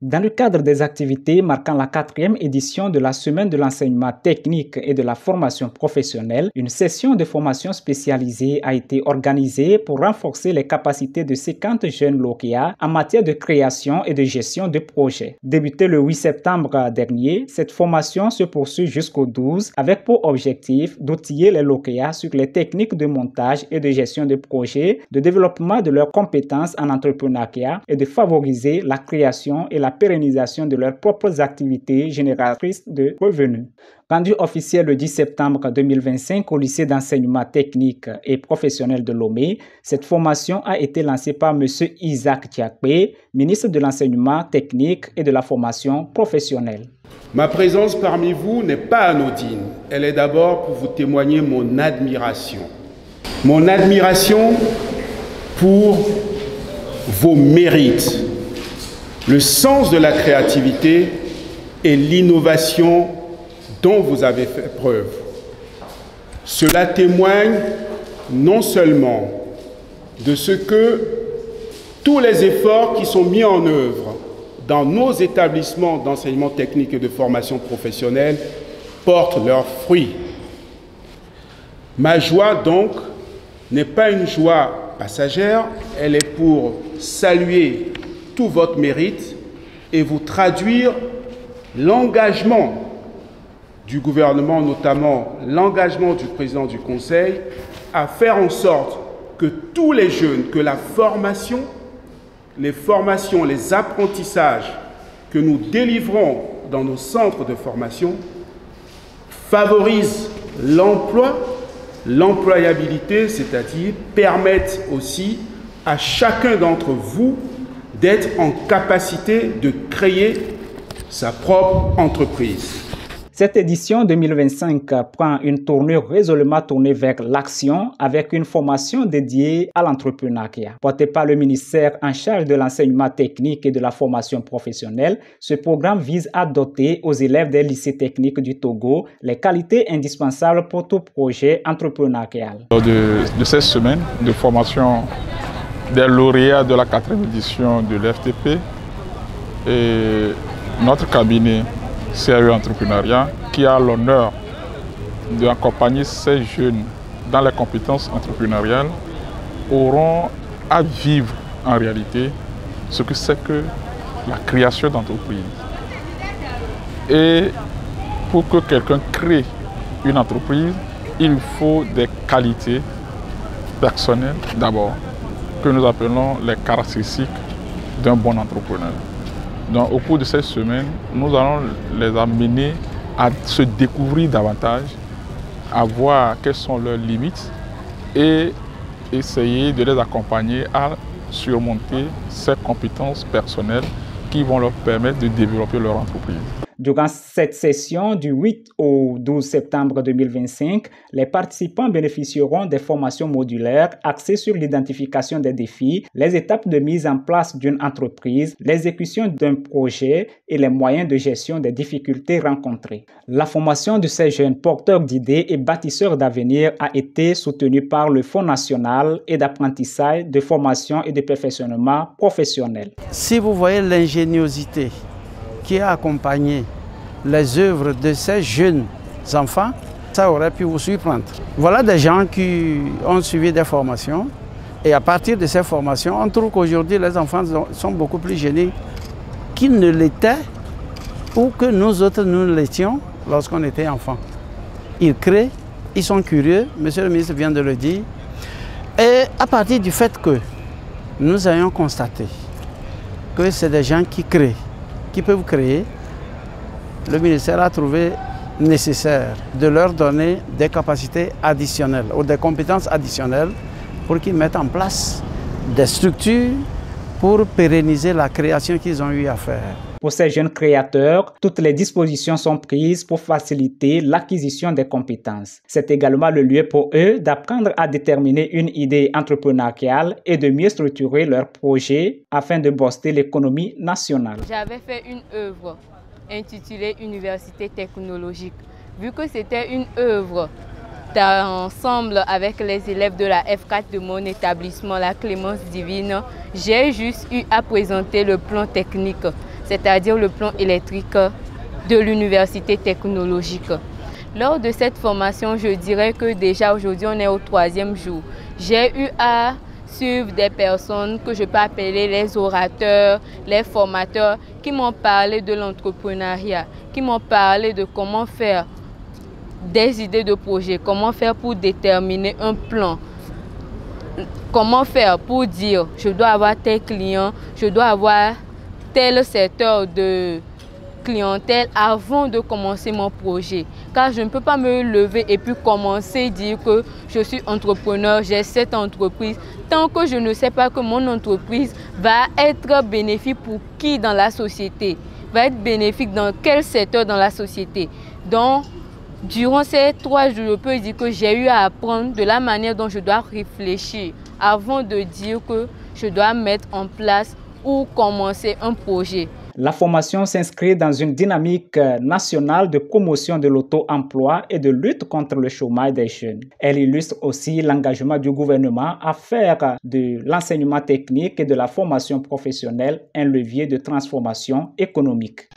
Dans le cadre des activités marquant la 4e édition de la Semaine de l'enseignement technique et de la formation professionnelle, une session de formation spécialisée a été organisée pour renforcer les capacités de 50 jeunes lauréats en matière de création et de gestion de projets. Débutée le 8 septembre dernier, cette formation se poursuit jusqu'au 12 avec pour objectif d'outiller les lauréats sur les techniques de montage et de gestion de projets, de développement de leurs compétences en entrepreneuriat et de favoriser la création et la pérennisation de leurs propres activités génératrices de revenus. Rendu officiel le 10 septembre 2025 au lycée d'enseignement technique et professionnel de Lomé, cette formation a été lancée par M. Isaac Diakpé, ministre de l'enseignement technique et de la formation professionnelle. Ma présence parmi vous n'est pas anodine. Elle est d'abord pour vous témoigner mon admiration. Mon admiration pour vos mérites, le sens de la créativité et l'innovation dont vous avez fait preuve. Cela témoigne non seulement de ce que tous les efforts qui sont mis en œuvre dans nos établissements d'enseignement technique et de formation professionnelle portent leurs fruits. Ma joie, donc, n'est pas une joie passagère, elle est pour saluer tout votre mérite et vous traduire l'engagement du gouvernement, notamment l'engagement du président du Conseil, à faire en sorte que tous les jeunes, que la formation, les apprentissages que nous délivrons dans nos centres de formation favorisent l'emploi, l'employabilité, c'est-à-dire permettent aussi à chacun d'entre vous d'être en capacité de créer sa propre entreprise. Cette édition 2025 prend une tournure résolument tournée vers l'action avec une formation dédiée à l'entrepreneuriat. Porté par le ministère en charge de l'enseignement technique et de la formation professionnelle, ce programme vise à doter aux élèves des lycées techniques du Togo les qualités indispensables pour tout projet entrepreneurial. Lors de cette semaine de formation des lauréats de la 4e édition de l'FTP, et notre cabinet CAE Entrepreneuriat, qui a l'honneur d'accompagner ces jeunes dans les compétences entrepreneuriales, auront à vivre en réalité ce que c'est que la création d'entreprise. Et pour que quelqu'un crée une entreprise, il faut des qualités personnelles d'abord, que nous appelons les caractéristiques d'un bon entrepreneur. Donc, au cours de cette semaine, nous allons les amener à se découvrir davantage, à voir quelles sont leurs limites et essayer de les accompagner à surmonter ces compétences personnelles qui vont leur permettre de développer leur entreprise. Durant cette session du 8 au 12 septembre 2025, les participants bénéficieront des formations modulaires axées sur l'identification des défis, les étapes de mise en place d'une entreprise, l'exécution d'un projet et les moyens de gestion des difficultés rencontrées. La formation de ces jeunes porteurs d'idées et bâtisseurs d'avenir a été soutenue par le Fonds national et d'apprentissage, de formation et de perfectionnement professionnel. Si vous voyez l'ingéniosité qui a accompagné les œuvres de ces jeunes enfants, ça aurait pu vous surprendre. Voilà des gens qui ont suivi des formations et à partir de ces formations, on trouve qu'aujourd'hui les enfants sont beaucoup plus génies qu'ils ne l'étaient ou que nous autres nous l'étions lorsqu'on était enfants. Ils créent, ils sont curieux, monsieur le ministre vient de le dire, et à partir du fait que nous ayons constaté que c'est des gens qui créent, qui peuvent créer, le ministère a trouvé nécessaire de leur donner des capacités additionnelles ou des compétences additionnelles pour qu'ils mettent en place des structures pour pérenniser la création qu'ils ont eu à faire. Pour ces jeunes créateurs, toutes les dispositions sont prises pour faciliter l'acquisition des compétences. C'est également le lieu pour eux d'apprendre à déterminer une idée entrepreneuriale et de mieux structurer leurs projets afin de booster l'économie nationale. J'avais fait une œuvre intitulée Université technologique. Vu que c'était une œuvre ensemble avec les élèves de la F4 de mon établissement, la Clémence Divine, j'ai juste eu à présenter le plan technique. c'est-à-dire le plan électrique de l'université technologique. Lors de cette formation, je dirais que déjà aujourd'hui, on est au 3e jour. J'ai eu à suivre des personnes que je peux appeler les orateurs, les formateurs, qui m'ont parlé de l'entrepreneuriat, qui m'ont parlé de comment faire des idées de projet, comment faire pour déterminer un plan, comment faire pour dire je dois avoir tel client, je dois avoir tel secteur de clientèle avant de commencer mon projet. Car je ne peux pas me lever et puis commencer à dire que je suis entrepreneur, j'ai cette entreprise, tant que je ne sais pas que mon entreprise va être bénéfique pour qui dans la société, va être bénéfique dans quel secteur dans la société. Donc, durant ces 3 jours, je peux dire que j'ai eu à apprendre de la manière dont je dois réfléchir avant de dire que je dois mettre en place ou commencer un projet. La formation s'inscrit dans une dynamique nationale de promotion de l'auto-emploi et de lutte contre le chômage des jeunes. Elle illustre aussi l'engagement du gouvernement à faire de l'enseignement technique et de la formation professionnelle un levier de transformation économique.